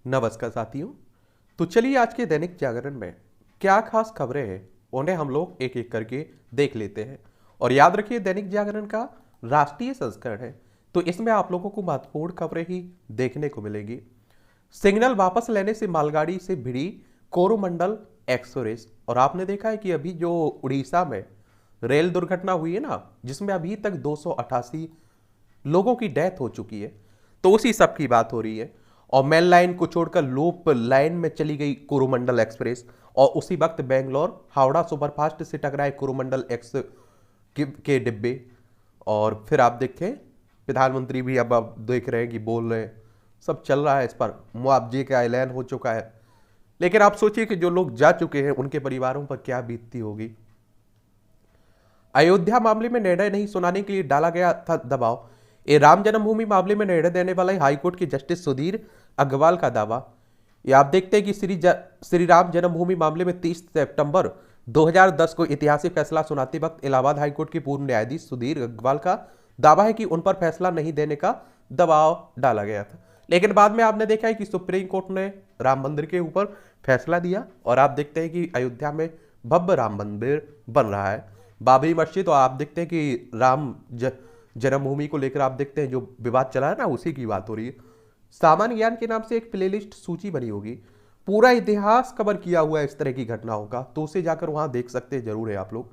नमस्कार साथियों। तो चलिए आज के दैनिक जागरण में क्या खास खबरें हैं उन्हें हम लोग एक एक करके देख लेते हैं। और याद रखिए दैनिक जागरण का राष्ट्रीय संस्करण है, तो इसमें आप लोगों को महत्वपूर्ण खबरें ही देखने को मिलेगी। सिग्नल वापस लेने से मालगाड़ी से भिड़ी कोरोमंडल एक्सप्रेस। और आपने देखा है कि अभी जो उड़ीसा में रेल दुर्घटना हुई है ना, जिसमें अभी तक 288 लोगों की डेथ हो चुकी है, तो उसी सब की बात हो रही है। और मेन लाइन को छोड़कर लूप लाइन में चली गई कोरोमंडल एक्सप्रेस, और उसी वक्त बेंगलोर हावड़ा सुपरफास्ट से टकराए कोरोमंडल एक्स के डिब्बे। और फिर आप देखें प्रधानमंत्री भी अब आप देख रहे हैं कि बोल रहे हैं, सब चल रहा है, इस पर मुआवजे का ऐलान हो चुका है। लेकिन आप सोचिए कि जो लोग जा चुके हैं उनके परिवारों पर क्या बीतती होगी। अयोध्या मामले में निर्णय नहीं सुनाने के लिए डाला गया था दबाव। ये राम जन्मभूमि मामले में निर्णय देने वाले हाईकोर्ट के जस्टिस सुधीर अग्रवाल का दावा। ये आप देखते हैं कि श्री राम जन्मभूमि मामले में 30 सितंबर 2010 को ऐतिहासिक फैसला सुनाते वक्त इलाहाबाद हाईकोर्ट के पूर्व न्यायाधीश सुधीर अग्रवाल का दावा है कि उन पर फैसला नहीं देने का दबाव डाला गया था। लेकिन बाद में आपने देखा है कि सुप्रीम कोर्ट ने राम मंदिर के ऊपर फैसला दिया, और आप देखते हैं कि अयोध्या में भव्य राम मंदिर बन रहा है, बाबरी मस्जिद। और आप देखते हैं कि जन्मभूमि को लेकर आप देखते हैं जो विवाद चला है ना, उसी की बात हो रही है। सामान्य ज्ञान के नाम से एक प्लेलिस्ट सूची बनी होगी, पूरा इतिहास कवर किया हुआ है इस तरह की घटनाओं का, तो उसे जाकर वहां देख सकते हैं जरूर है आप लोग।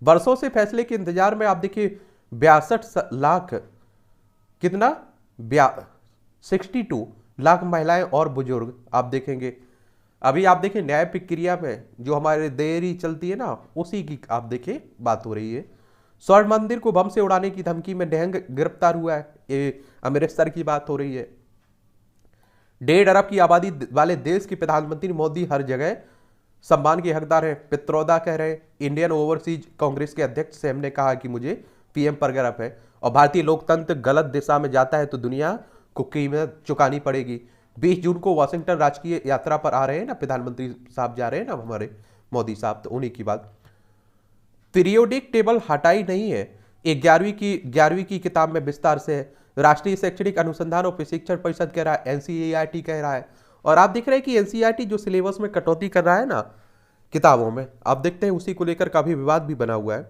बरसों से फैसले के इंतजार में आप देखिए 62 लाख कितना 62 लाख महिलाएं और बुजुर्ग आप देखेंगे। अभी आप देखें न्याय प्रक्रिया में जो हमारे देरी चलती है ना, उसी की आप देखिए बात हो रही है। स्वर्ण मंदिर को बम से उड़ाने की धमकी में निहंग गिरफ्तार हुआ है, ये अमृतसर की बात हो रही है। 1.5 अरब की आबादी वाले देश के प्रधानमंत्री मोदी हर जगह सम्मान के हकदार हैं, पित्रोदा कह रहे हैं। इंडियन ओवरसीज कांग्रेस के अध्यक्ष सैम ने कहा कि मुझे पीएम पर गर्व है, और भारतीय लोकतंत्र गलत दिशा में जाता है तो दुनिया को कीमत चुकानी पड़ेगी। 20 जून को वाशिंगटन राजकीय यात्रा पर आ रहे हैं ना, प्रधानमंत्री साहब जा रहे हैं ना हमारे मोदी साहब, तो उन्हीं की बात। पीरियोडिक टेबल हटाई नहीं है, ये 11वीं की किताब में विस्तार से है। राष्ट्रीय शैक्षणिक अनुसंधान और प्रशिक्षण परिषद कह रहा है, एनसीईआरटी कह रहा है। और आप देख रहे हैं कि एनसीईआरटी जो सिलेबस में कटौती कर रहा है ना किताबों में, आप देखते हैं उसी को लेकर काफी विवाद भी बना हुआ है।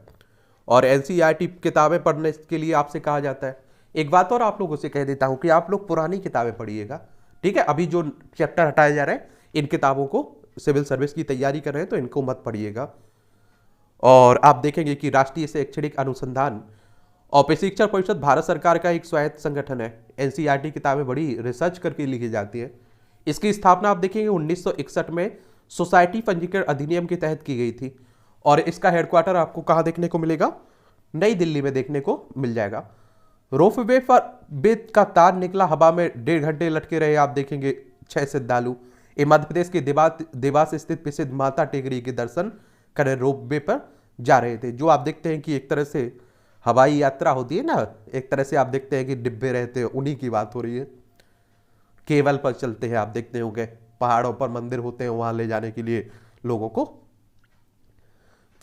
और एनसीईआरटी किताबें पढ़ने के लिए आपसे कहा जाता है। एक बात और आप लोगों से कह देता हूं कि आप लोग पुरानी किताबें पढ़िएगा, ठीक है। अभी जो चैप्टर हटाए जा रहे हैं इन किताबों को, सिविल सर्विस की तैयारी कर रहे हैं तो इनको मत पढ़िएगा। और आप देखेंगे कि राष्ट्रीय शैक्षणिक अनुसंधान और प्रशिक्षण परिषद भारत सरकार का एक स्वायत्त संगठन है। एनसीईआरटी किताबें बड़ी रिसर्च करके लिखी जाती है। इसकी स्थापना आप देखेंगे 1961 में सोसाइटी पंजीकरण अधिनियम के तहत की गई थी, और इसका हेडक्वार्टर आपको कहाँ देखने को मिलेगा, नई दिल्ली में देखने को मिल जाएगा। रोपवे पर बेत का तार निकला हवा में, 1.5 घंटे लटके रहे आप देखेंगे 6 श्रद्धालु। ये मध्य प्रदेश के देवास स्थित प्रसिद्ध माता टेकरी के दर्शन करे रोपवे पर जा रहे थे। जो आप देखते हैं कि एक तरह से हवाई यात्रा होती है ना, एक तरह से आप देखते हैं कि डिब्बे रहते हैं, उन्हीं की बात हो रही है। केबल पर चलते हैं, आप देखते होंगे पहाड़ों पर मंदिर होते हैं, वहां ले जाने के लिए लोगों को।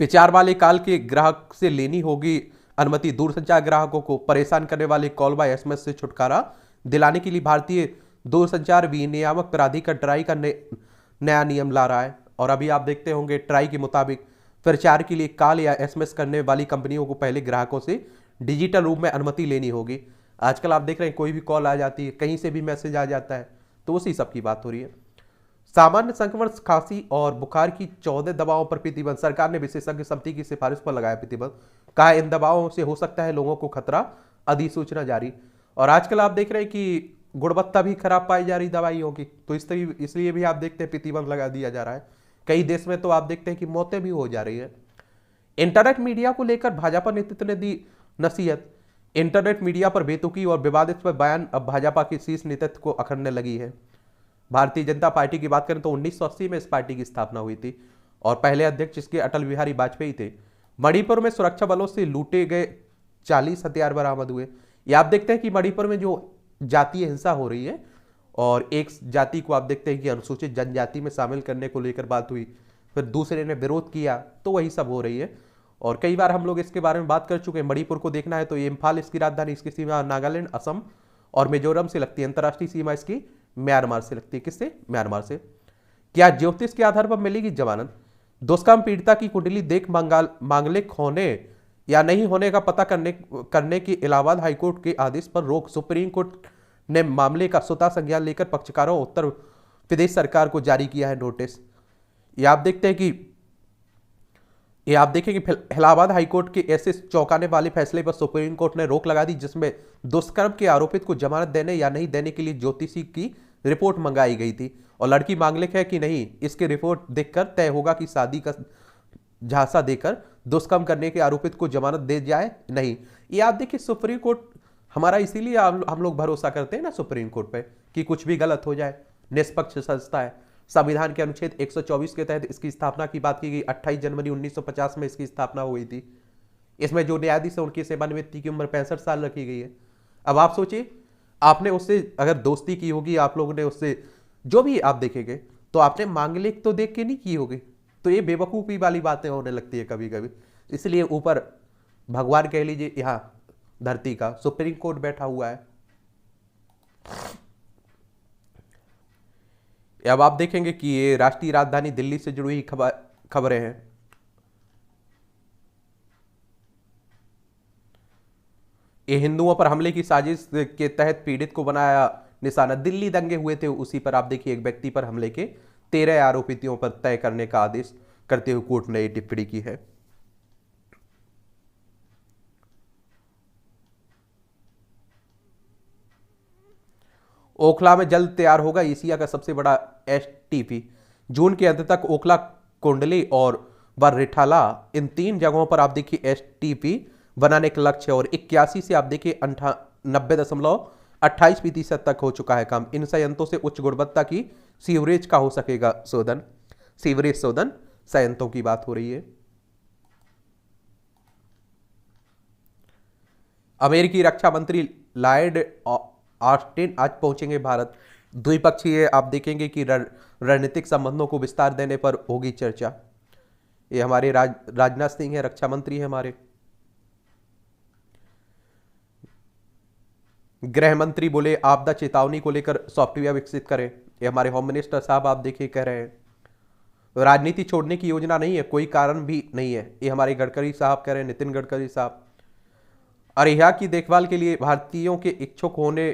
विचार वाले काल के ग्राहक से लेनी होगी अनुमति। दूरसंचार ग्राहकों को परेशान करने वाले कॉल बाय एसएमएस से छुटकारा दिलाने के लिए भारतीय दूरसंचार विनियामक प्राधिकरण ट्राई का नया नियम ला रहा है। और अभी आप देखते होंगे ट्राई के मुताबिक प्रचार के लिए कॉल या एसएमएस करने वाली कंपनियों को पहले ग्राहकों से डिजिटल रूप में अनुमति लेनी होगी। आजकल आप देख रहे हैं कोई भी कॉल आ जाती है, कहीं से भी मैसेज आ जाता है, तो उसी सब की बात हो रही है। सामान्य संक्रमण खांसी और बुखार की 14 दवाओं पर प्रतिबंध। सरकार ने विशेषज्ञ समिति की सिफारिश पर लगाया प्रतिबंध, कहा इन दवाओं से हो सकता है लोगों को खतरा, अधिसूचना जारी। और आजकल आप देख रहे हैं कि गुणवत्ता भी खराब पाई जा रही दवाइयों की, तो इसलिए भी आप देखते हैं प्रतिबंध लगा दिया जा रहा है। कई देश में तो आप देखते हैं कि मौतें भी हो जा रही है। इंटरनेट मीडिया को लेकर भाजपा नेतृत्व ने दी नसीहत। इंटरनेट मीडिया पर बेतुकी और विवादित पर बयान अब भाजपा के शीर्ष नेतृत्व को अखरने लगी है। भारतीय जनता पार्टी की बात करें तो 1980 में इस पार्टी की स्थापना हुई थी, और पहले अध्यक्ष इसके अटल बिहारी वाजपेयी थे। मणिपुर में सुरक्षा बलों से लूटे गए 40 हथियार बरामद हुए। ये आप देखते हैं कि मणिपुर में जो जातीय हिंसा हो रही है, और एक जाति को आप देखते हैं कि अनुसूचित जनजाति में शामिल करने को लेकर बात हुई, फिर दूसरे ने विरोध किया, तो वही सब हो रही है। और कई बार हम लोग इसके बारे में बात कर चुके हैं। मणिपुर को देखना है तो ये इम्फाल इसकी राजधानी, इसकी सीमा नागालैंड, असम और मिजोरम से लगती है। अंतर्राष्ट्रीय सीमा इसकी म्यांमार से लगती है। किससे? म्यांमार से। क्या ज्योतिष के आधार पर मिलेगी जमानत? दुष्कर्म पीड़िता की कुंडली देख मांगलिक होने या नहीं होने का पता करने की इलाहाबाद हाईकोर्ट के आदेश पर रोक। सुप्रीम कोर्ट ने मामले का स्वतः संज्ञान लेकर पक्षकारों उत्तर प्रदेश सरकार को जारी किया है नोटिस। ये आप देखेंगे इलाहाबाद हाईकोर्ट के ऐसे चौंकाने वाले फैसले पर सुप्रीम कोर्ट ने रोक लगा दी, जिसमें दुष्कर्म के आरोपित को जमानत देने या नहीं देने के लिए ज्योतिषी की रिपोर्ट मंगाई गई थी और लड़की मांगलिक है कि नहीं, इसकी रिपोर्ट देखकर तय होगा कि शादी का झांसा देकर दुष्कर्म करने के आरोपित को जमानत दे जाए नहीं। ये आप देखिए सुप्रीम कोर्ट हमारा, इसीलिए हम लोग भरोसा करते हैं ना सुप्रीम कोर्ट पे कि कुछ भी गलत हो जाए, निष्पक्ष संस्था है। संविधान के अनुच्छेद 124 के तहत इसकी स्थापना की बात की गई। 28 जनवरी 1950 में इसकी स्थापना हुई थी। इसमें जो न्यायाधीश है उनकी सेवानिवृत्ति की उम्र 65 साल रखी गई है। अब आप सोचिए, आपने उससे अगर दोस्ती की होगी, आप लोगों ने उससे जो भी आप देखेंगे, तो आपने मांगलिक तो देख के नहीं की होगी। तो ये बेवकूफ़ी वाली बातें होने लगती है कभी कभी। इसलिए ऊपर भगवान कह लीजिए, यहाँ धरती का सुप्रीम कोर्ट बैठा हुआ है। अब आप देखेंगे कि ये राष्ट्रीय राजधानी दिल्ली से जुड़ी हुई खबरें हैं। ये हिंदुओं पर हमले की साजिश के तहत पीड़ित को बनाया निशाना। दिल्ली दंगे हुए थे, उसी पर आप देखिए एक व्यक्ति पर हमले के 13 आरोपियों पर तय करने का आदेश करते हुए कोर्ट ने टिप्पणी की है। ओखला में जल्द तैयार होगा एशिया का सबसे बड़ा एसटीपी। जून के अंत तक ओखला, कोंडली और बररिठाला, इन 3 जगहों पर आप देखिए एसटीपी बनाने का लक्ष्य है और 81 से आप देखिए 90.28% तक हो चुका है काम। इन संयंत्रों से उच्च गुणवत्ता की सीवरेज का हो सकेगा शोधन। सीवरेज शोधन संयंत्रों की बात हो रही है। अमेरिकी रक्षा मंत्री लॉयड ऑस्टिन आज पहुंचेंगे भारत। द्विपक्षीय आप देखेंगे कि रणनीतिक संबंधों को विस्तार देने पर होगी चर्चा। ये हमारे राजनाथ सिंह है, रक्षा मंत्री है हमारे। गृह मंत्री बोले आपदा चेतावनी को लेकर सॉफ्टवेयर विकसित करें। ये हमारे होम मिनिस्टर साहब आप देखिए कह रहे हैं। राजनीति छोड़ने की योजना नहीं है, कोई कारण भी नहीं है, ये हमारे गडकरी साहब कह रहे हैं, नितिन गडकरी साहब। अरिहा की देखभाल के लिए भारतीयों के इच्छुक होने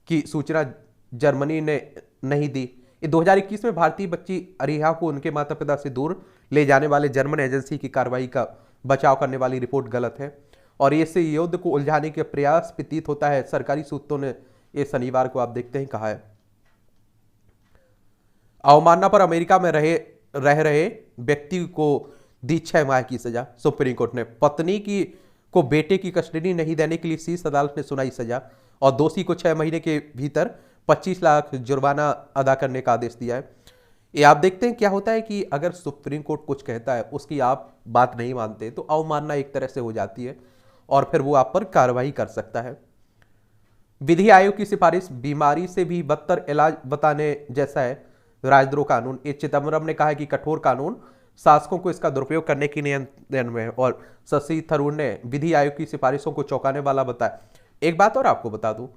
की सूचना जर्मनी ने नहीं दी। 2021 में भारतीय बच्ची अरिहा को उनके माता पिता से दूर ले जाने वाले जर्मन एजेंसी की कार्रवाई का बचाव करने वाली रिपोर्ट गलत है और इससे युद्ध को उलझाने के प्रयास प्रतीत होता है, सरकारी सूत्रों ने ये शनिवार को आप देखते हैं कहा है। अवमानना पर अमेरिका में रह रहे व्यक्ति को दी 6 माह की सजा। सुप्रीम कोर्ट ने पत्नी को बेटे की कस्टडी नहीं देने के लिए शीर्ष अदालत ने सुनाई सजा और दोषी को 6 महीने के भीतर 25 लाख जुर्माना अदा करने का आदेश दिया है। ये आप देखते हैं क्या होता है कि अगर सुप्रीम कोर्ट कुछ कहता है, उसकी आप बात नहीं मानते, तो अवमानना एक तरह से हो जाती है और फिर वो आप पर कार्रवाई कर सकता है। विधि आयोग की सिफारिश बीमारी से भी बदतर इलाज बताने जैसा है राजद्रोह कानून। ए चिदम्बरम ने कहा है कि कठोर कानून शासकों को इसका दुरुपयोग करने की नियंत्रण में है और शशि थरूर ने विधि आयोग की सिफारिशों को चौंकाने वाला बताया। एक बात और आपको बता दूं,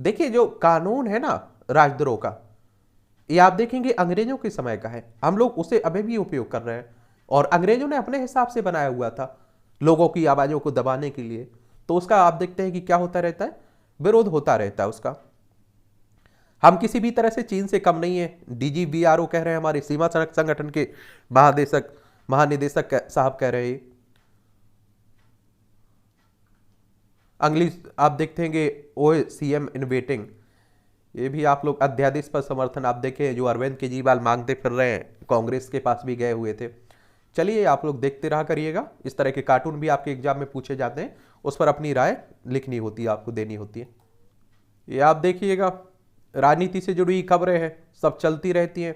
देखिए जो कानून है ना राजद्रोह का, ये आप देखेंगे अंग्रेजों के समय का है, हम लोग उसे अभी भी उपयोग कर रहे हैं और अंग्रेजों ने अपने हिसाब से बनाया हुआ था लोगों की आवाजों को दबाने के लिए। तो उसका आप देखते हैं कि क्या होता रहता है, विरोध होता रहता है उसका। हम किसी भी तरह से चीन से कम नहीं है, DGBRO कह रहे हैं, हमारे सीमा सड़क संगठन के महानिदेशक साहब कह रहे हैं। अंग्लिश आप देखते हैं OCM इन वेटिंग, ये भी आप लोग अध्यादेश पर समर्थन आप देखें जो अरविंद केजरीवाल मांगते फिर रहे हैं, कांग्रेस के पास भी गए हुए थे। चलिए आप लोग देखते रहा करिएगा, इस तरह के कार्टून भी आपके एग्जाम में पूछे जाते हैं, उस पर अपनी राय लिखनी होती है, आपको देनी होती है। ये आप देखिएगा राजनीति से जुड़ी खबरें हैं, सब चलती रहती हैं।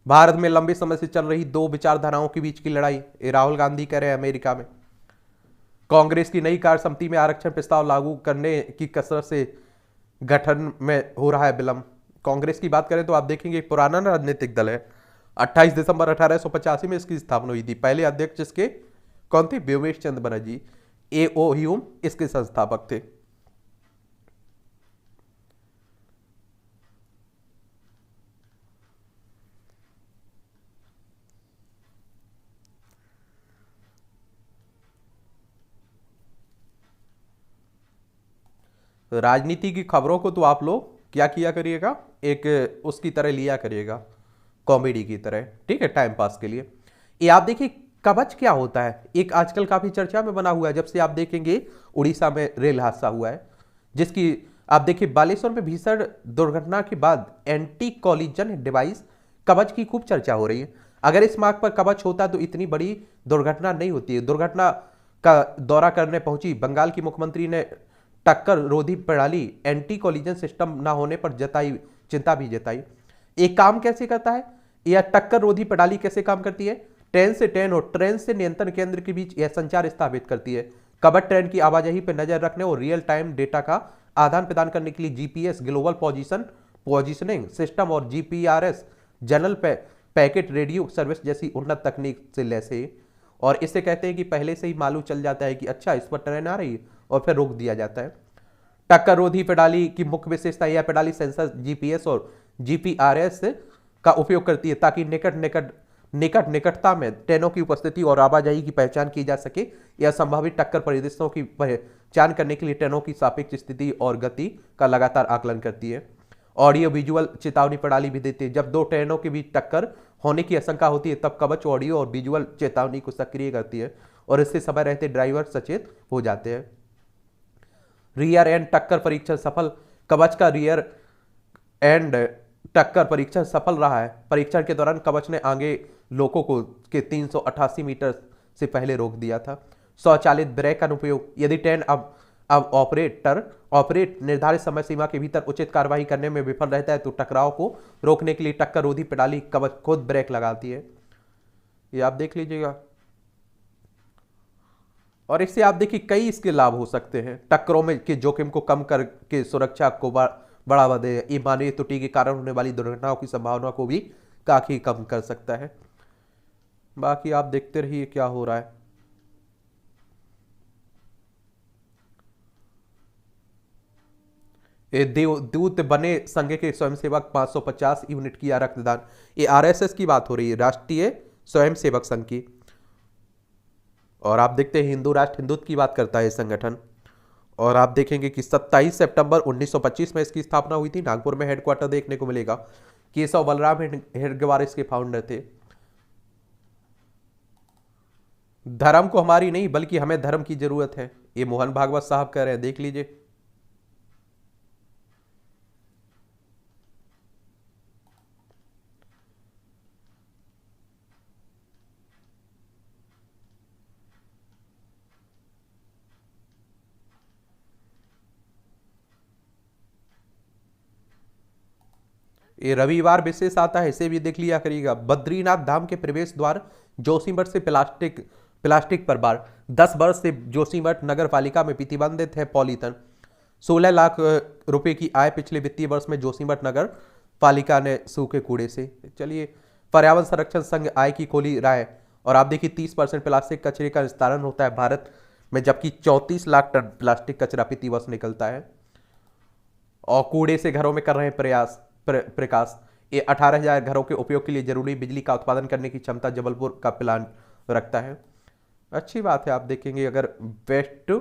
भारत में लंबे समय से चल रही 2 विचारधाराओं के बीच की लड़ाई, ये राहुल गांधी कह रहे हैं अमेरिका में। कांग्रेस की नई कार्य समिति में आरक्षण प्रस्ताव लागू करने की कसरत से गठन में हो रहा है विलंब। कांग्रेस की बात करें तो आप देखेंगे पुराना राजनीतिक दल है, 28 दिसंबर 1885 में इसकी स्थापना हुई थी। पहले अध्यक्ष इसके कौन थे? व्योमेश चंद्र बनर्जी, A.O. ह्यूम इसके संस्थापक थे। राजनीति की खबरों को तो आप लोग क्या किया करिएगा, एक उसकी तरह लिया करिएगा, कॉमेडी की तरह, ठीक है, टाइम पास के लिए। ये आप देखिए कवच क्या होता है, एक आजकल काफी चर्चा में बना हुआ है, जब से आप देखेंगे उड़ीसा में रेल हादसा हुआ है, जिसकी आप देखिए बालेश्वर में भीषण दुर्घटना के बाद एंटी कॉलिजन डिवाइस कवच की खूब चर्चा हो रही है। अगर इस मार्ग पर कवच होता तो इतनी बड़ी दुर्घटना नहीं होती है। दुर्घटना का दौरा करने पहुंची बंगाल की मुख्यमंत्री ने टक्कर रोधी प्रणाली एंटी कॉलिजन सिस्टम ना होने पर जताई चिंता भी जताई। एक काम कैसे करता है, यह टक्कर रोधी प्रणाली कैसे काम करती है, ट्रेन से ट्रेन और ट्रेन से नियंत्रण केंद्र के बीच यह संचार स्थापित करती है। कवच ट्रेन की आवाजाही पर नजर रखने और रियल टाइम डेटा का आदान प्रदान करने के लिए जीपीएस ग्लोबल पोजीशनिंग सिस्टम और GPRS general packet radio service जैसी उन्नत तकनीक से लैस है। और इसे कहते हैं कि पहले से ही मालूम चल जाता है कि अच्छा इस पर ट्रेन आ रही है और फिर रोक दिया जाता है। टक्कर रोधी प्रणाली की मुख्य विशेषता यह प्रणाली सेंसर जीपीएस और जीपीआरएस का उपयोग करती है ताकि निकटता में ट्रेनों की उपस्थिति और आवाजाही की पहचान की जा सके। यह संभावित टक्कर परिदृश्यों की पहचान करने के लिए ट्रेनों की सापेक्ष स्थिति और गति का लगातार आकलन करती है। ऑडियो विजुअल चेतावनी प्रणाली भी देती है। जब दो ट्रेनों के बीच टक्कर होने की आशंका होती है तब कवच ऑडियो और विजुअल चेतावनी को सक्रिय करती है और इससे समय रहते ड्राइवर सचेत हो जाते हैं। रियर एंड टक्कर परीक्षण सफल, कवच का रियर एंड टक्कर परीक्षण सफल रहा है। परीक्षण के दौरान कवच ने आगे लोगों को के 388 मीटर से पहले रोक दिया था। स्वचालित ब्रेक अनुपयोग, यदि ट्रेन अब ऑपरेट निर्धारित समय सीमा के भीतर उचित कार्रवाई करने में विफल रहता है तो टकराव को रोकने के लिए टक्कर रोधी प्रणाली कवच खुद ब्रेक लगाती है। ये आप देख लीजिएगा। और इससे आप देखिए कई इसके लाभ हो सकते हैं। टक्करों में के जोखिम को कम करके सुरक्षा को बढ़ावा दे। ये मानवीय त्रुटि के कारण होने वाली दुर्घटनाओं की संभावना को भी काफी कम कर सकता है। बाकी आप देखते रहिए क्या हो रहा है। ये देवदूत बने संघ के स्वयंसेवक 550 यूनिट किया रक्तदान। ये आरएसएस की बात हो रही है, राष्ट्रीय स्वयंसेवक संघ की। और आप देखते हैं हिंदू राष्ट्र हिंदुत्व की बात करता है ये संगठन। और आप देखेंगे कि 27 सितंबर 1925 में इसकी स्थापना हुई थी। नागपुर में हेडक्वार्टर देखने को मिलेगा। केशव बलराम हेडगेवार इसके फाउंडर थे। धर्म को हमारी नहीं बल्कि हमें धर्म की जरूरत है, ये मोहन भागवत साहब कह रहे हैं, देख लीजिए। ये रविवार विशेष आता है, इसे भी देख लिया करिएगा। बद्रीनाथ धाम के प्रवेश द्वार जोशीमठ से प्लास्टिक पर बार। 10 वर्ष से जोशीमठ नगर पालिका में प्रतिबंधित है पॉलीथीन। 16 लाख रुपए की आय पिछले वित्तीय वर्ष में जोशीमठ नगर पालिका ने सूखे कूड़े से। चलिए, पर्यावरण संरक्षण संघ आय की खोली राय। और आप देखिए 30% प्लास्टिक कचरे का निस्तारण होता है भारत में, जबकि 34 लाख टन प्लास्टिक कचरा प्रति वर्ष निकलता है। और कूड़े से घरों में कर रहे हैं प्रकाश। ये 18,000 घरों के उपयोग के लिए जरूरी बिजली का उत्पादन करने की क्षमता जबलपुर का प्लांट रखता है। अच्छी बात है। आप देखेंगे अगर वेस्ट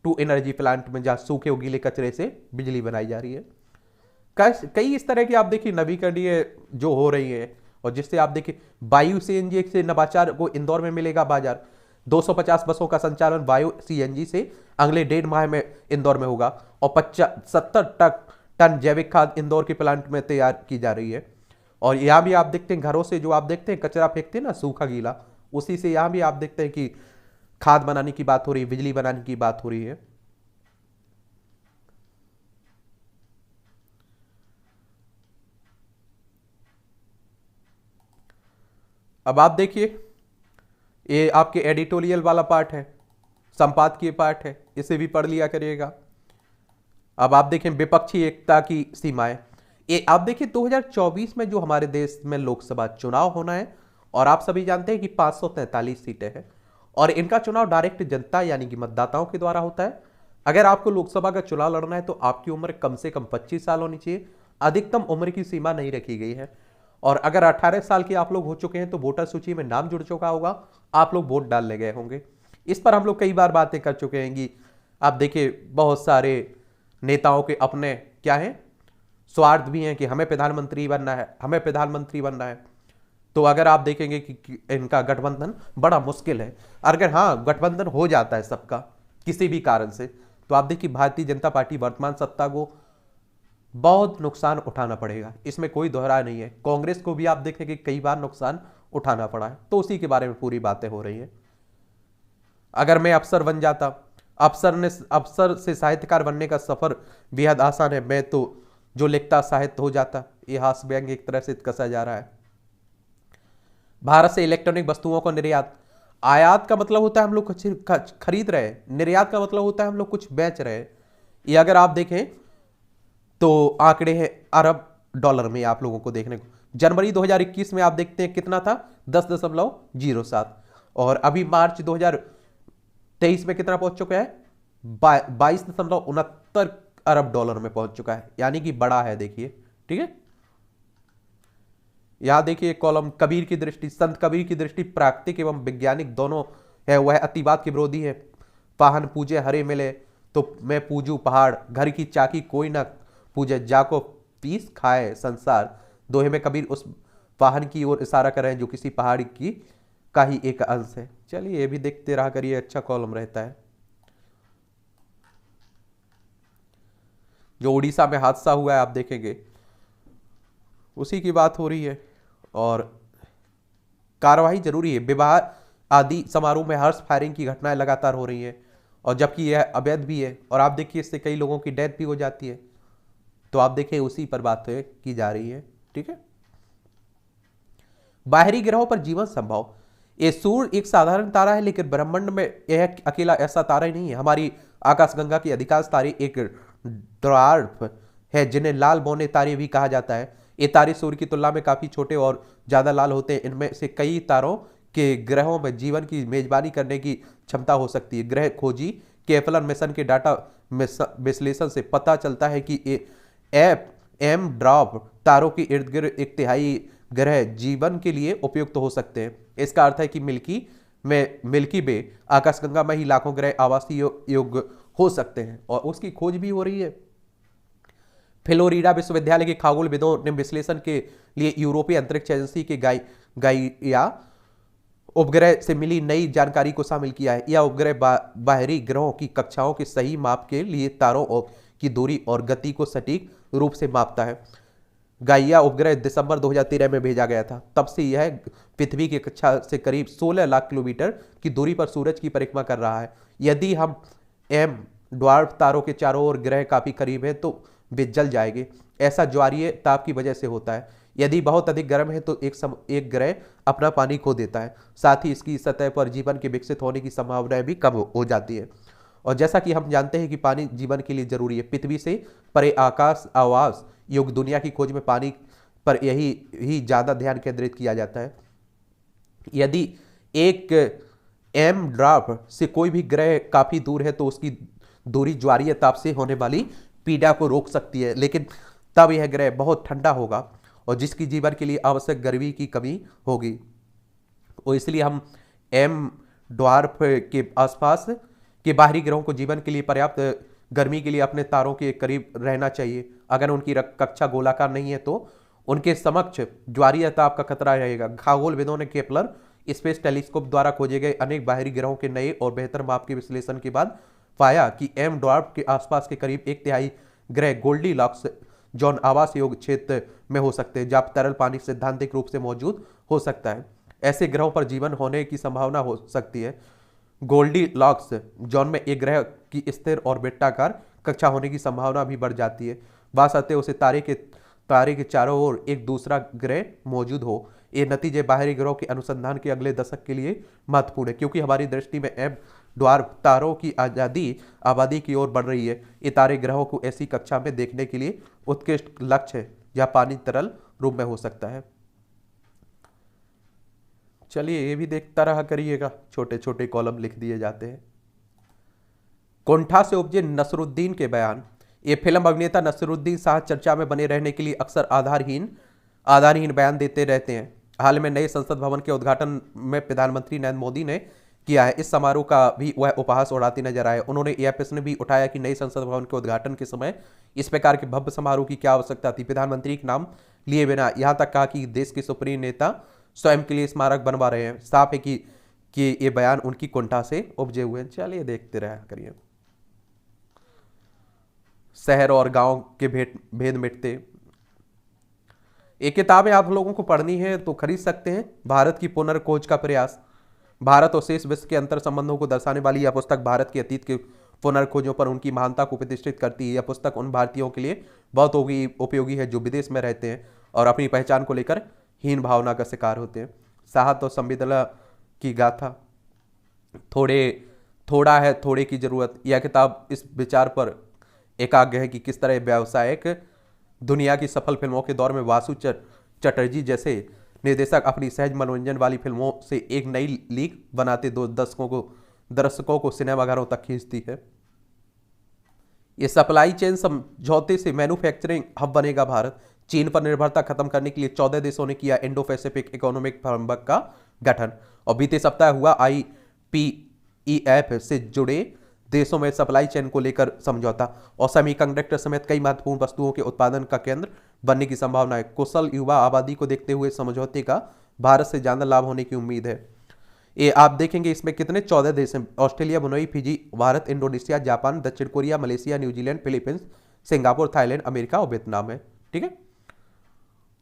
टू एनर्जी प्लांट में जहां सूखे और गीले कचरे से बिजली बनाई जा रही है। कई इस तरह की आप देखिए नवीकरणीय जो हो रही है, और जिससे आप देखिए बायो सीएनजी से नवाचार को इंदौर में मिलेगा बाजार। 250 बसों का संचालन बायो सीएनजी से अगले 1.5 माह में इंदौर में होगा। और 70 टन जैविक खाद इंदौर के प्लांट में तैयार की जा रही है। और यहाँ भी आप देखते हैं घरों से जो आप देखते हैं कचरा फेंकते हैं ना, सूखा गीला, उसी से यहाँ भी आप देखते हैं कि खाद बनाने की बात हो रही है, बिजली बनाने की बात हो रही है। अब आप देखिए ये आपके एडिटोरियल वाला पार्ट है, संपादकीय पार्ट है, इसे भी पढ़ लिया करिएगा। अब आप देखें विपक्षी एकता की सीमाएं। ये आप देखिए 2024 में जो हमारे देश में लोकसभा चुनाव होना है, और आप सभी जानते हैं कि 543 सीटें हैं, और इनका चुनाव डायरेक्ट जनता यानी कि मतदाताओं के द्वारा होता है। अगर आपको लोकसभा का चुनाव लड़ना है तो आपकी उम्र कम से कम 25 साल होनी चाहिए। अधिकतम उम्र की सीमा नहीं रखी गई है। और अगर 18 साल के आप लोग हो चुके हैं तो वोटर सूची में नाम जुड़ चुका होगा, आप लोग वोट डालने गए होंगे। इस पर हम लोग कई बार बातें कर चुके हैं कि आप देखिए बहुत सारे नेताओं के अपने क्या है, स्वार्थ भी हैं कि हमें प्रधानमंत्री बनना है, हमें प्रधानमंत्री बनना है। तो अगर आप देखेंगे कि इनका गठबंधन बड़ा मुश्किल है। अगर हाँ गठबंधन हो जाता है सबका किसी भी कारण से, तो आप देखिए भारतीय जनता पार्टी वर्तमान सत्ता को बहुत नुकसान उठाना पड़ेगा, इसमें कोई दोहरा नहीं है। कांग्रेस को भी आप देखेंगे कई बार नुकसान उठाना पड़ा है, तो उसी के बारे में पूरी बातें हो रही हैं। अगर मैं अफसर बन जाता, अफसर से साहित्यकार बनने का सफर बेहद आसान है, मैं तो जो लिखता साहित्य हो जाता। यह हास्य व्यंग्य एक तरह से कसा जा रहा है। भारत से इलेक्ट्रॉनिक वस्तुओं को निर्यात, आयात का मतलब होता है हम लोग कुछ खरीद रहे हैं, निर्यात का मतलब होता है हम लोग कुछ बेच रहे हैं। ये अगर आप देखें तो आंकड़े हैं अरब डॉलर में आप लोगों को देखने को। जनवरी 2021 में आप देखते हैं कितना था, 10.07, और अभी मार्च 2023 में कितना पहुंच चुका है, 22.69 अरब डॉलर में पहुंच चुका है, यानी कि बड़ा है। देखिए ठीक है, यहां देखिए कॉलम कबीर की दृष्टि, संत कबीर की दृष्टि प्राकृतिक एवं वैज्ञानिक दोनों है। वह अतिवाद के विरोधी है। पाहन पूजे हरे मिले तो मैं पूजू पहाड़, घर की चाकी कोई ना पूजे, जाको पीस खाए संसार। दोहे में कबीर उस पाहन की ओर इशारा कर रहे हैं जो किसी पहाड़ की का ही एक अंश है। चलिए ये भी देखते रहा करिए, अच्छा कॉलम रहता है। जो उड़ीसा में हादसा हुआ है आप देखेंगे उसी की बात हो रही है। और कार्रवाई जरूरी है। विवाह आदि समारोह में हर्ष फायरिंग की घटनाएं लगातार हो रही हैं, और जबकि यह अवैध भी है, और आप देखिए इससे कई लोगों की डेथ भी हो जाती है। तो आप देखिए उसी पर बातें की जा रही है। ठीक है, बाहरी ग्रहों पर जीवन संभव। ये सूर्य एक साधारण तारा है, लेकिन ब्रह्मांड में यह अकेला ऐसा तारा ही नहीं है। हमारी आकाशगंगा के अधिकांश तारे एक ड्वार्फ है, जिन्हें लाल बौने तारे भी कहा जाता है। ये तारे सूर्य की तुलना में काफी छोटे और ज्यादा लाल होते हैं। इनमें से कई तारों के ग्रहों में जीवन की मेजबानी करने की क्षमता हो सकती है। ग्रह खोजी केपलर मिशन के डाटा विश्लेषण से पता चलता है कि एम ड्रॉप तारों के इर्द गिर्द एक तिहाई ग्रह जीवन के लिए उपयुक्त हो सकते हैं। इसका अर्थ है कि मिल्की वे आकाशगंगा में ही लाखों ग्रह आवासीय योग्य हो सकते हैं, और उसकी खोज भी हो रही है। फ्लोरिडा विश्वविद्यालय के खगोलविदों ने विश्लेषण के लिए यूरोपीय अंतरिक्ष एजेंसी के गाइया उपग्रह से मिली नई जानकारी को शामिल किया है। यह उपग्रह बाहरी ग्रहों की कक्षाओं के सही माप के लिए तारों की दूरी और गति को सटीक रूप से मापता है। गाइया उपग्रह दिसंबर 2013 में भेजा गया था। तब से यह पृथ्वी की कक्षा से करीब 16 लाख किलोमीटर की दूरी पर सूरज की परिक्रमा कर रहा है। यदि हम एम ड्वार्फ तारों के चारों ओर ग्रह काफी करीब है तो वे जल जाएंगे। ऐसा ज्वारीय ताप की वजह से होता है। यदि बहुत अधिक गर्म है तो एक ग्रह अपना पानी खो देता है। साथ ही इसकी सतह पर जीवन के विकसित होने की संभावनाएं भी कम हो जाती है। और जैसा कि हम जानते हैं कि पानी जीवन के लिए जरूरी है। पृथ्वी से परे आकाश आवास युग दुनिया की खोज में पानी पर यही ज्यादा ध्यान केंद्रित किया जाता है। यदि एक एम ड्राफ्ट से कोई भी ग्रह काफी दूर है तो उसकी दूरी ज्वारीय ताप से होने वाली पीड़ा को रोक सकती है, लेकिन तब यह ग्रह बहुत ठंडा होगा और जिसकी जीवन के लिए आवश्यक गर्मी की कमी होगी। और इसलिए हम एम ड्वार्फ के आसपास के बाहरी ग्रहों को जीवन के लिए पर्याप्त गर्मी के लिए अपने तारों के करीब रहना चाहिए। अगर उनकी कक्षा गोलाकार नहीं है तो उनके समक्ष ज्वारीय ताप का खतरा रहेगा। खगोलविदों ने केपलर स्पेस टेलीस्कोप द्वारा खोजे गए अनेक बाहरी ग्रहों के नए और बेहतर माप के विश्लेषण के बाद पाया कि एम ड्वार्फ के आसपास के करीब एक तिहाई ग्रह गोल्डीलॉक्स जोन आवास योग्य क्षेत्र में हो सकते हैं, जहां तरल पानी सैद्धांतिक रूप से मौजूद हो सकता है। ऐसे ग्रहों पर जीवन होने की संभावना हो सकती है। गोल्डीलॉक्स जोन में एक ग्रह की स्थिर और वृत्ताकार कक्षा होने की संभावना भी बढ़ जाती है। बशर्ते उसे तारे के चारों ओर एक दूसरा ग्रह मौजूद हो। ये नतीजे बाहरी ग्रहों के अनुसंधान के अगले दशक के लिए महत्वपूर्ण है, क्योंकि हमारी दृष्टि में एम ड्वार्फ तारों की आबादी की ओर बढ़ रही है। ये तारे ग्रहों को ऐसी कक्षा में देखने के लिए उत्कृष्ट लक्ष्य है जहां पानी तरल रूप में हो सकता है। चलिए ये भी देखता रहा करिएगा, छोटे छोटे कॉलम लिख दिए जाते हैं। कोंठा से उपजे नसरुद्दीन के बयान। ये फिल्म अभिनेता नसरुद्दीन शाह चर्चा में बने रहने के लिए अक्सर आधारहीन बयान देते रहते हैं। हाल में नए संसद भवन के उद्घाटन में प्रधानमंत्री नरेंद्र मोदी ने किया है। इस समारोह का भी वह उपहास उड़ाते नजर आए। उन्होंने यह प्रश्न भी उठाया कि नई संसद भवन के उद्घाटन के समय इस प्रकार के भव्य समारोह की क्या आवश्यकता थी। प्रधानमंत्री के नाम लिए बिना यहां तक कहा कि देश के सुप्रीम नेता स्वयं के लिए स्मारक बनवा रहे हैं। साफ है कि ये बयान उनकी कुंठा से उपजे हुए हैं। चलिए देखते रहा करिए। शहर और गांव के भेद मिटते। एक किताबें आप लोगों को पढ़नी है तो खरीद सकते हैं। भारत की पुनर्खोज का प्रयास, भारत और शेष विश्व के अंतर संबंधों को दर्शाने वाली यह पुस्तक भारत के अतीत के पुनर्खोजों पर उनकी महानता को प्रतिष्ठित करती है। यह पुस्तक उन भारतीयों के लिए बहुत उपयोगी है जो विदेश में रहते हैं और अपनी पहचान को लेकर हीन भावना का शिकार होते हैं। साहस और संवेदना की गाथा, थोड़ा है थोड़े की जरूरत। यह किताब इस विचार पर एकाग्र है कि किस तरह व्यावसायिक दुनिया की सफल फिल्मों के दौर में वासु चटर्जी जैसे निर्देशक अपनी सहज मनोरंजन वाली फिल्मों से एक नई लीग बनाते दो दर्शकों को सिनेमाघरों तक खींचती है। ये सप्लाई चेन समझौते से मैन्युफैक्चरिंग हब बनेगा भारत। चीन पर निर्भरता खत्म करने के लिए 14 देशों ने किया इंडो पैसिफिक इकोनॉमिक फ्रेमवर्क का गठन और बीते सप्ताह हुआ IPEF से जुड़े देशों में सप्लाई चेन को लेकर समझौता और सेमीकंडक्टर समेत कई महत्वपूर्ण वस्तुओं के उत्पादन का केंद्र बनने की संभावना है। कुशल युवा आबादी को देखते हुए समझौते का भारत से ज्यादा लाभ होने की उम्मीद है। ये आप देखेंगे इसमें कितने 14 देश हैं। Australia, Brunei, Fiji, Bharat, Indonesia, Japan, दक्षिण Korea, Malaysia, New Zealand, Philippines, Singapore, Thailand, America और वियतनाम है। ठीक है।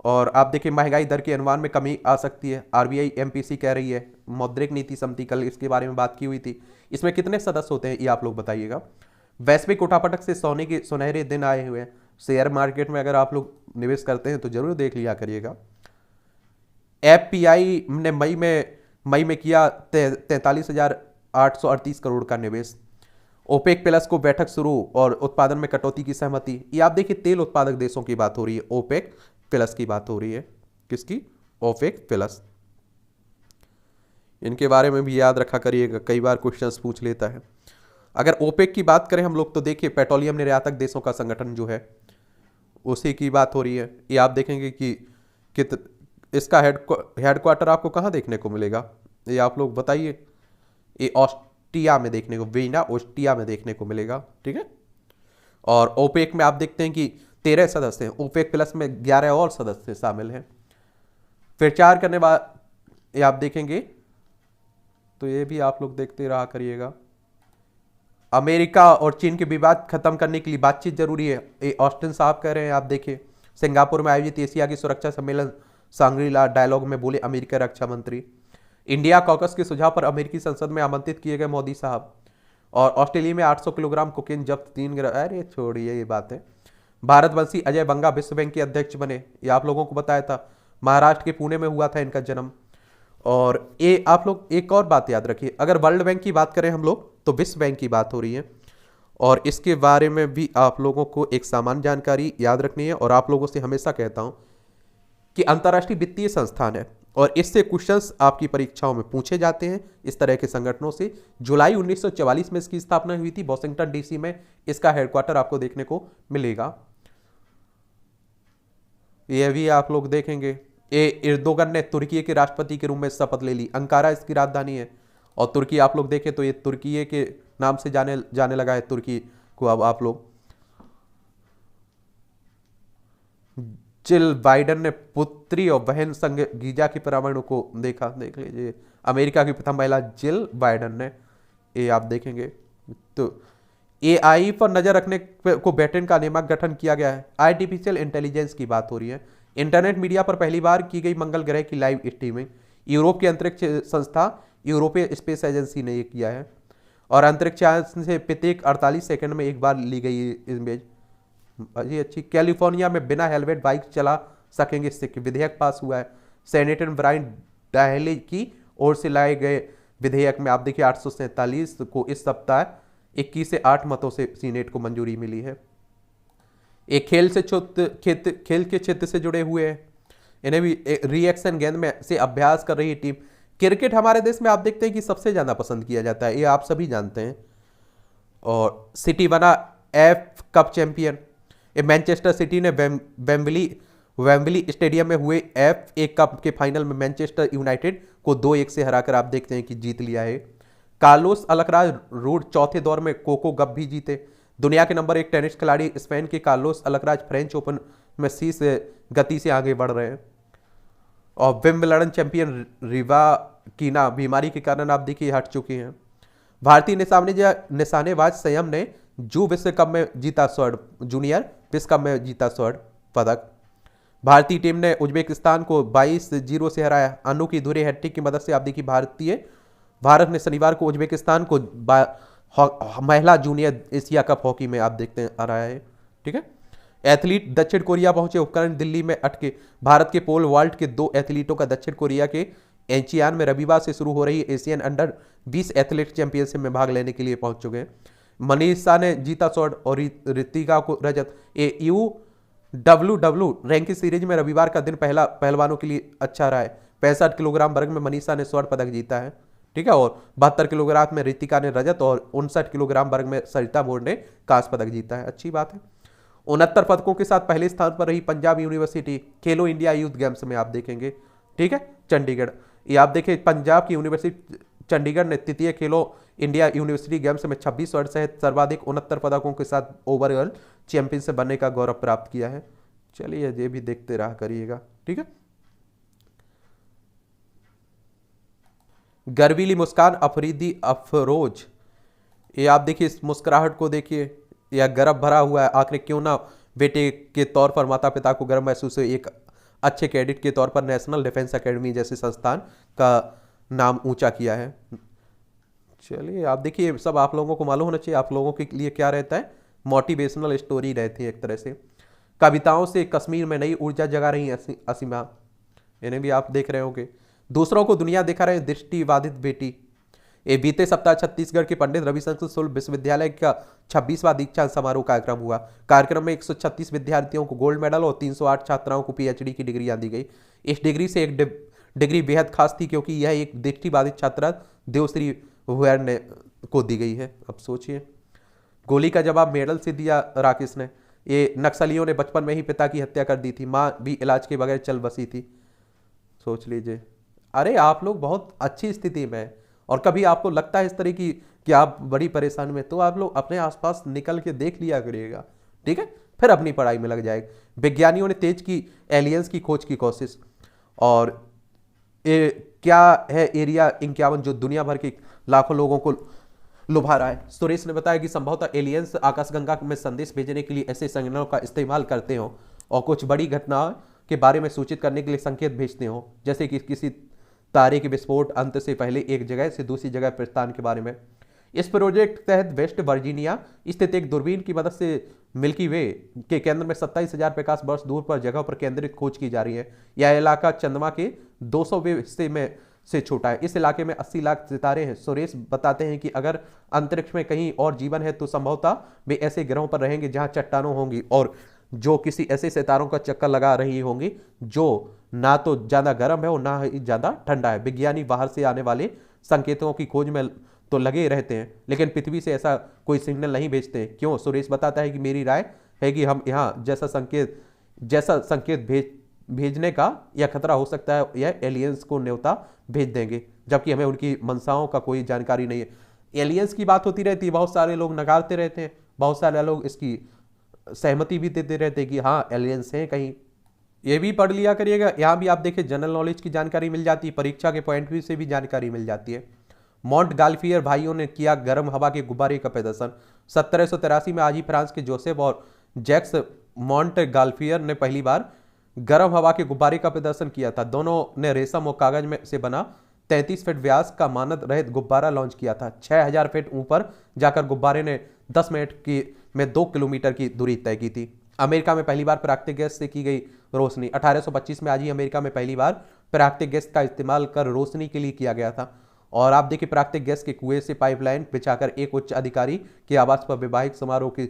और आप देखिए महंगाई दर के अनुमान में कमी आ सकती है। RBI MPC कह रही है। मौद्रिक नीति समिति, कल इसके बारे में बात की हुई थी। इसमें कितने सदस्य होते हैं ये आप लोग बताइएगा। वैश्विक उठापटक से सोने के सुनहरे दिन आए हुए हैं। शेयर मार्केट में अगर आप लोग निवेश करते हैं तो जरूर देख लिया करिएगा। FPI ने मई में किया 43,838 करोड़ का निवेश। ओपेक प्लस को बैठक शुरू और उत्पादन में कटौती की सहमति। ये आप देखिए तेल उत्पादक देशों की बात हो रही है। ओपेक प्लस की बात हो रही है। किसकी? OPEC plus. इनके बारे में भी याद रखा करिएगा, कई बार क्वेश्चंस पूछ लेता है। अगर ओपेक की बात करें हम लोग तो देखिए पेट्रोलियम निर्यातक देशों का संगठन जो है उसी की बात हो रही है। ये आप देखेंगे कि इसका हेडक्वार्टर आपको कहाँ देखने को मिलेगा, ये आप लोग बताइए। ये ऑस्ट्रिया में देखने को, वीना ऑस्ट्रिया में देखने को मिलेगा। ठीक है। और ओपेक में आप देखते हैं कि 13 सदस्य हैं। ओपेक प्लस में 11 और सदस्य शामिल हैं। प्रचार करने वाले आप देखेंगे तो ये भी आप लोग देखते रहा करिएगा। अमेरिका और चीन के विवाद खत्म करने के लिए बातचीत जरूरी है, ये ऑस्टिन साहब कह रहे हैं। आप देखिए सिंगापुर में आयोजित एशिया की सुरक्षा सम्मेलन सांग्री-ला डायलॉग में बोले अमेरिका रक्षा मंत्री। इंडिया कॉकस के सुझाव पर अमेरिकी संसद में आमंत्रित किए गए मोदी साहब। और ऑस्ट्रेलिया में 800 किलोग्राम कोकेन जब्त, 3 ग्राम। अरे छोड़िए ये बात है। भारतवंशी अजय बंगा विश्व बैंक के अध्यक्ष बने, ये आप लोगों को बताया था। महाराष्ट्र के पुणे में हुआ था इनका जन्म। और ये आप लोग एक और बात याद रखिए, अगर वर्ल्ड बैंक की बात करें हम लोग तो विश्व बैंक की बात हो रही है। और इसके बारे में भी आप लोगों को एक सामान्य जानकारी याद रखनी है। और आप लोगों से हमेशा कहता हूं कि अंतर्राष्ट्रीय वित्तीय संस्थान है और इससे क्वेश्चंस आपकी परीक्षाओं में पूछे जाते हैं इस तरह के संगठनों से। जुलाई 1944 में इसकी स्थापना हुई थी। वॉशिंगटन DC में इसका हेडक्वार्टर आपको देखने को मिलेगा। यह भी आप लोग देखेंगे। एर्दोगन ने तुर्की के राष्ट्रपति के रूप में शपथ ले ली। अंकारा इसकी राजधानी है। और तुर्की आप लोग देखें तो ये तुर्की के नाम से जाने लगा है तुर्की को। अब आप लोग जिल बाइडेन ने पुत्री और बहन संग गीजा की परमाणु को देखा, देख लीजिए। अमेरिका की प्रथम महिला जिल बाइडेन ने, ये आप देखेंगे। तो AI पर नजर रखने को ब्रिटेन का नियामक गठन किया गया है। आर्टिफिशियल इंटेलिजेंस की बात हो रही है। इंटरनेट मीडिया पर पहली बार की गई मंगल ग्रह की लाइव स्ट्रीमिंग। यूरोप की अंतरिक्ष संस्था यूरोपीय स्पेस एजेंसी ने ये किया है। और अंतरिक्ष यान से प्रत्येक 48 सेकंड में एक बार ली गई इमेज। अच्छी। कैलिफोर्निया में बिना हेलमेट बाइक चला सकेंगे, इससे विधेयक पास हुआ है। सेनेटर ब्रायन डाहली की ओर से लाए गए विधेयक में आप देखिए 847 को इस सप्ताह 21 से 8 मतों से सीनेट को मंजूरी मिली है। एक खेल के क्षेत्र से जुड़े हुए हैं। इन्हें भी रिएक्शन गेंद में से अभ्यास कर रही है टीम। क्रिकेट हमारे देश में आप देखते हैं कि सबसे ज्यादा पसंद किया जाता है, ये आप सभी जानते हैं। और सिटी बना F cup champion. Manchester city ने वेम्बली स्टेडियम में हुए FA कप के फाइनल में मैनचेस्टर यूनाइटेड को 2-1 से हराकर आप देखते हैं कि जीत लिया है। कार्लोस अलकराज रूड चौथे दौर में कोको गप भी जीते। दुनिया के नंबर 1 टेनिस खिलाड़ी स्पेन के कार्लोस अलकराज फ्रेंच ओपन में शीर्ष गति से आगे बढ़ रहे हैं। और विंबलडन चैंपियन रिवाकीना बीमारी के कारण आप देखिए हट चुकी हैं। भारतीय निशानेबाज संयम ने विश्व कप में जीता स्वर्ण, जूनियर विश्व कप में जीता स्वर्ण पदक। भारतीय टीम ने उज्बेकिस्तान को 22-0 से हराया। अनु की धुरी हैट्रिक की मदद से आप देखिए भारत ने शनिवार को उज्बेकिस्तान को महिला जूनियर एशिया कप हॉकी में आप देखते हैं हराया है। ठीक है। एथलीट दक्षिण कोरिया पहुंचे, उपकरण दिल्ली में अटके। भारत के पोल वॉल्ट के 2 एथलीटों का दक्षिण कोरिया के एंचियान में रविवार से शुरू हो रही एशियन अंडर 20 एथलीट चैंपियनशिप में भाग लेने के लिए पहुंच चुके हैं। मनीषा ने जीता स्वर्ण और ऋतिका को रजत। AUWW रैंकिंग सीरीज में रविवार का दिन पहलवानों के लिए अच्छा रहा है। 65 किलोग्राम वर्ग में मनीषा ने स्वर्ण पदक जीता है। ठीक है। और 72 किलोग्राम में ऋतिका ने रजत और 59 किलोग्राम वर्ग में सरिता मोर ने कांस्य पदक जीता है। अच्छी बात है। 69 पदकों के साथ पहले स्थान पर रही पंजाब यूनिवर्सिटी खेलो इंडिया यूथ गेम्स में आप देखेंगे। ठीक है। चंडीगढ़, ये आप देखें पंजाब की यूनिवर्सिटी चंडीगढ़ ने तृतीय खेलो इंडिया यूनिवर्सिटी गेम्स में 26 स्वर्ण सहित सर्वाधिक 69 पदकों के साथ ओवरऑल चैंपियन बनने का गौरव प्राप्त किया है। चलिए ये भी देखते रहा करिएगा। ठीक है। गर्वीली मुस्कान अफरीदी अफरोज, ये आप देखिए इस मुस्कुराहट को देखिए, यह गर्व भरा हुआ है। आखिर क्यों ना बेटे के तौर पर माता पिता को गर्व महसूस हो। एक अच्छे कैडेट के तौर पर नेशनल डिफेंस एकेडमी जैसे संस्थान का नाम ऊंचा किया है। चलिए आप देखिए सब आप लोगों को मालूम होना चाहिए आप लोगों के लिए क्या रहता है, मोटिवेशनल स्टोरी रहती है एक तरह से। कविताओं से कश्मीर में नई ऊर्जा जगा रही असीमा, इन्हें भी आप देख रहे होंगे। दूसरों को दुनिया दिखा रहे दृष्टिबाधित बेटी। ये बीते सप्ताह छत्तीसगढ़ के पंडित रविशंकर शुक्ल विश्वविद्यालय का 26वां दीक्षांत समारोह कार्यक्रम हुआ। कार्यक्रम में 136 विद्यार्थियों को गोल्ड मेडल और 308 छात्राओं को PhD की डिग्रियां दी गई। इस डिग्री से एक डिग्री बेहद खास थी क्योंकि यह एक दृष्टिबाधित छात्रा देवश्री वुएर ने को दी गई है। अब सोचिए, गोली का जवाब मेडल से दिया राकेश ने। ये नक्सलियों ने बचपन में ही पिता की हत्या कर दी थी, माँ भी इलाज के बगैर चल बसी थी। सोच लीजिए। अरे आप लोग बहुत अच्छी स्थिति में हैं और कभी आपको लगता है इस तरह की कि आप बड़ी परेशानी में, तो आप लोग अपने आसपास निकल के देख लिया करिएगा। ठीक है। फिर अपनी पढ़ाई में लग जाएगा। विज्ञानियों ने तेज की एलियंस की खोज की कोशिश। और क्या है एरिया 51 जो दुनिया भर के लाखों लोगों को लुभा रहा है। सुरेश ने बताया कि संभवतः एलियंस आकाशगंगा में संदेश भेजने के लिए ऐसे संगठनों का इस्तेमाल करते हो और कुछ बड़ी घटना के बारे में सूचित करने के लिए संकेत भेजते हो, जैसे कि किसी तारे के विस्फोट अंत से पहले एक जगह से दूसरी जगह प्रस्थान के बारे में। इस प्रोजेक्ट के तहत वेस्ट वर्जीनिया स्थित एक दूरबीन की मदद से मिल्की वे के केंद्र में 27,000 प्रकाश वर्ष दूर पर जगह पर केंद्रित खोज की जा रही है। यह इलाका चंद्रमा के 200वें हिस्से में से छोटा है। इस इलाके में 80 लाख सितारे हैं। सुरेश बताते हैं कि अगर अंतरिक्ष में कहीं और जीवन है तो संभवतः वे ऐसे ग्रहों पर रहेंगे जहां चट्टानों होंगी और जो किसी ऐसे सितारों का चक्कर लगा रही होंगी जो ना तो ज्यादा गर्म है और ना ही ज्यादा ठंडा है। विज्ञानी बाहर से आने वाले संकेतों की खोज में तो लगे रहते हैं लेकिन पृथ्वी से ऐसा कोई सिग्नल नहीं भेजते। क्यों? सुरेश बताता है कि मेरी राय है कि हम यहाँ जैसा संकेत भेजने का यह खतरा हो सकता है, यह एलियंस को न्योता भेज देंगे जबकि हमें उनकी मंशाओं का कोई जानकारी नहीं है। एलियंस की बात होती रहती है, बहुत सारे लोग नकारते रहते हैं, बहुत सारे लोग इसकी सहमति भी देते रहते हैं कि हाँ एलियंस हैं कहीं। ये भी पढ़ लिया करिएगा। यहाँ भी आप देखिए जनरल नॉलेज की जानकारी मिल जाती है, परीक्षा के पॉइंट व्यू से भी जानकारी मिल जाती है। मॉन्ट गाल्फियर भाइयों ने किया गर्म हवा के गुब्बारे का प्रदर्शन। 1783 में आज ही फ्रांस के जोसेफ और जैक्स मॉन्ट गाल्फियर ने पहली बार गर्म हवा के गुब्बारे का प्रदर्शन किया था। दोनों ने रेशम और कागज में से बना 33 फीट व्यास का मानद रहित गुब्बारा लॉन्च किया था। 6000 फीट ऊपर जाकर गुब्बारे ने 10 मिनट में 2 किलोमीटर की दूरी तय की थी। अमेरिका में पहली बार प्राकृतिक गैस से की गई रोशनी। 1825 में आज ही अमेरिका में पहली बार प्राकृतिक गैस का इस्तेमाल कर रोशनी के लिए किया गया था। और आप देखिए प्राकृतिक गैस के कुएं से पाइपलाइन बिछाकर एक उच्च अधिकारी के आवास पर वैवाहिक समारोह की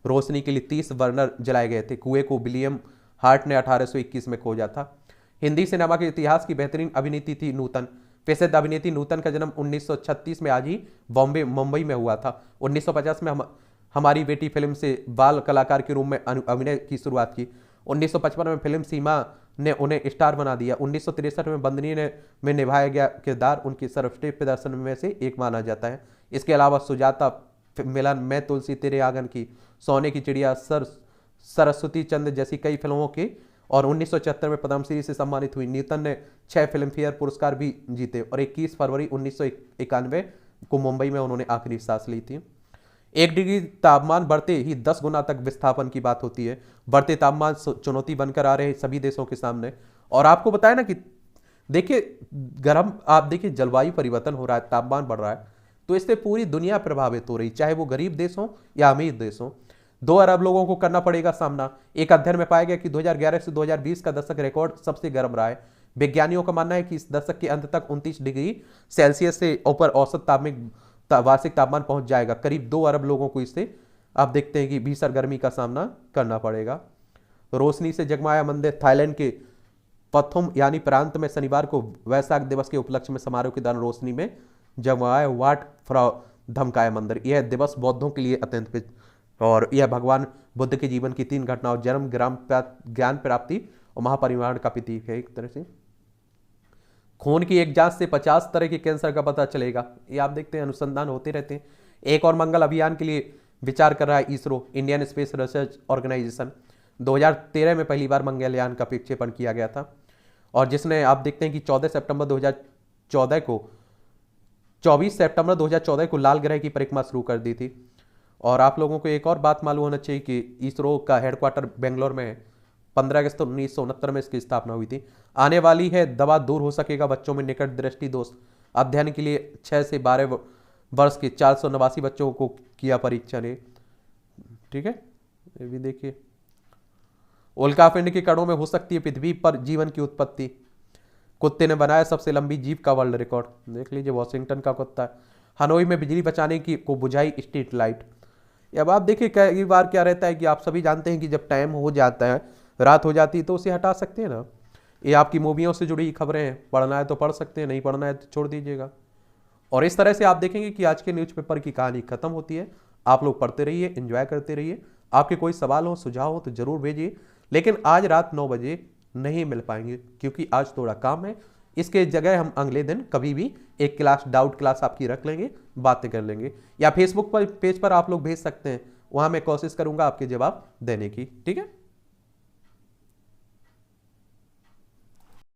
रोशनी के लिए 30 बर्नर जलाए गए थे। कुएं को विलियम हार्ट ने 1821 में खोजा था। हिंदी सिनेमा के इतिहास की बेहतरीन अभिनेत्री थी नूतन। प्रसिद्ध अभिनेत्री नूतन का जन्म 1936 में आज ही मुंबई में हुआ था। 1950 में हमारी बेटी फिल्म से बाल कलाकार के रूप में अभिनय की शुरुआत की। 1955 में फिल्म सीमा ने उन्हें स्टार बना दिया। 1963 में बंदनी ने में निभाया गया किरदार उनकी सर्वश्रेष्ठ प्रदर्शन में से एक माना जाता है। इसके अलावा सुजाता, मिलन, मैं तुलसी तेरे आंगन की, सोने की चिड़िया, सरस्वती चंद्र जैसी कई फिल्मों के और 1974 में पद्मश्री से सम्मानित हुई। न्यूटन ने 6 फिल्म फेयर पुरस्कार भी जीते और 21 फरवरी 1991 को मुंबई में उन्होंने आखिरी सांस ली थी। 1 डिग्री तापमान बढ़ते ही 10 गुना तक विस्थापन की बात होती है। बढ़ते तापमान चुनौती बनकर आ रहे सभी देशों के सामने। और आपको बताया ना कि देखिए गर्म, आप देखिए जलवायु परिवर्तन हो रहा है, तापमान बढ़ रहा है, तो इससे पूरी दुनिया प्रभावित हो रही, चाहे वो गरीब देश हो या अमीर देश हो। 2 अरब लोगों को करना पड़ेगा सामना। एक अध्ययन में पाया गया कि 2011 से 2020 का दशक रिकॉर्ड सबसे गर्म रहा है। वैज्ञानिकों का मानना है कि इस दशक के अंत तक 29 डिग्री सेल्सियस से ऊपर औसत वार्षिक तापमान पहुंच जाएगा। करीब 2 अरब लोगों को इससे आप देखते हैं कि भीषण गर्मी का सामना करना पड़ेगा। रोशनी से जगमगाया मंदिर। थाईलैंड के पथुम यानी प्रांत में शनिवार को वैशाख दिवस के उपलक्ष्य में समारोह के दौरान रोशनी में जगमगाया वाट फ्रा धमकाया मंदिर। यह दिवस बौद्धों के लिए अत्यंत और यह भगवान बुद्ध के जीवन की 3 घटनाओं, जन्म, ज्ञान प्राप्ति और महापरिनिर्वाण का प्रतीक है। एक तरह से खून की एक जांच से 50 तरह के कैंसर का पता चलेगा। ये आप देखते हैं अनुसंधान होते रहते हैं। एक और मंगल अभियान के लिए विचार कर रहा है ISRO, Indian space research organisation. 2013 में पहली बार मंगलयान का प्रक्षेपण किया गया था और जिसने आप देखते हैं कि 24 सितंबर 2014 को लाल ग्रह की परिक्रमा शुरू कर दी थी। और आप लोगों को एक और बात मालूम होना चाहिए कि इसरो का हेडक्वार्टर बेंगलोर में है। 15 अगस्त 1969 में इसकी स्थापना हुई थी। आने वाली है दवा, दूर हो सकेगा बच्चों में निकट दृष्टि दोष। अध्ययन के लिए 6 से 12 वर्ष के 489 बच्चों को किया परीक्षण। ठीक है, ये भी देखिए। उल्कापिंड के कणों में हो सकती है पृथ्वी पर जीवन की उत्पत्ति। कुत्ते ने बनाया सबसे लंबी जीप का वर्ल्ड रिकॉर्ड। देख लीजिए, वॉशिंगटन का कुत्ता है। हनोई में बिजली बचाने की को बुझाई स्ट्रीट लाइट। अब आप देखिए कई बार क्या रहता है कि आप सभी जानते हैं कि जब टाइम हो जाता है, रात हो जाती है, तो उसे हटा सकते हैं ना। ये आपकी मूवियों से जुड़ी खबरें हैं, पढ़ना है तो पढ़ सकते हैं, नहीं पढ़ना है तो छोड़ दीजिएगा। और इस तरह से आप देखेंगे कि आज के न्यूज़पेपर की कहानी खत्म होती है। आप लोग पढ़ते रहिए, एंजॉय करते रहिए। आपके कोई सवाल हो, सुझाव हो तो जरूर भेजिए, लेकिन आज रात 9 बजे नहीं मिल पाएंगे क्योंकि आज थोड़ा काम है। इसके जगह हम अगले दिन कभी भी एक क्लास, डाउट क्लास आपकी रख लेंगे, बातें कर लेंगे, या फेसबुक पर पेज पर आप लोग भेज सकते हैं, वहां मैं कोशिश करूंगा आपके जवाब देने की। ठीक है।